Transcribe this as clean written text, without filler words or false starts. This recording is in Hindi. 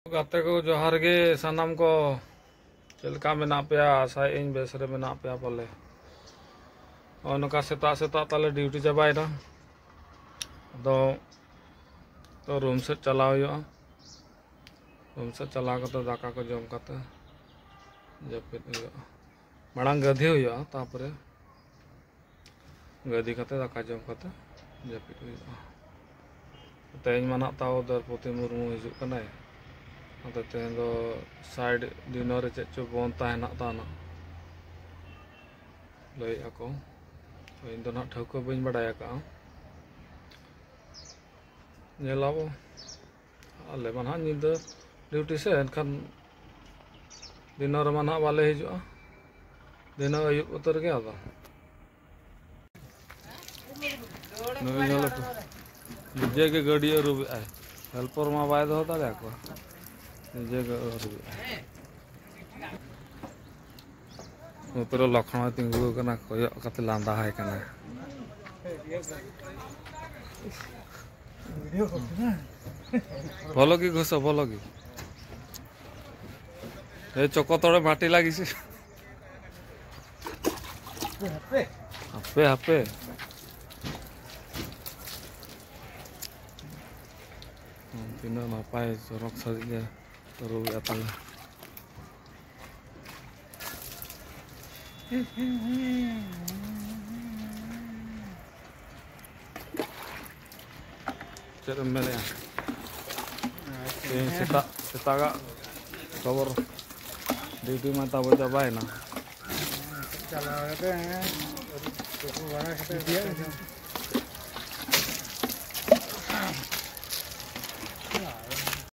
गाते को जोहार गे सानाम को चलका मेना पे आशा इन बेसरे मेना पे बोले और नका सेता सेता ताले ड्यूटी चाबाई ना तो रूम से चलाओ रूम से चला करते दाका को जम करते जपित मांग गधी हुआ तापरे गधी करते दाका जम करते जपित तेज मना ताओ द्रौपदी मुर्मू हिजुग कनाय अतो तेन दो साइड डिनर चे चो बन ताहेना ताना लय आको इन दो ना ठौको बइन बडाय का नेलाबो आले माना निद ड्यूटी से एनखान डिनर माना बाले हिजुआ दिन अयुब उतर गया तो निजे के गाड़ी रुब आए हेल्पर मा बाय दो दाड़े को निजे के रुब ऊपर लखन तिंगु कना कोय कते लांदा है कना भलो की घुस भलो की ए चको तळे माटी लागी से हापे हापे तीनों नापाय सरक सरिया रुब आतला चलो मेरे सेता का खबर ड्यूटी में तब चाबाई ना चला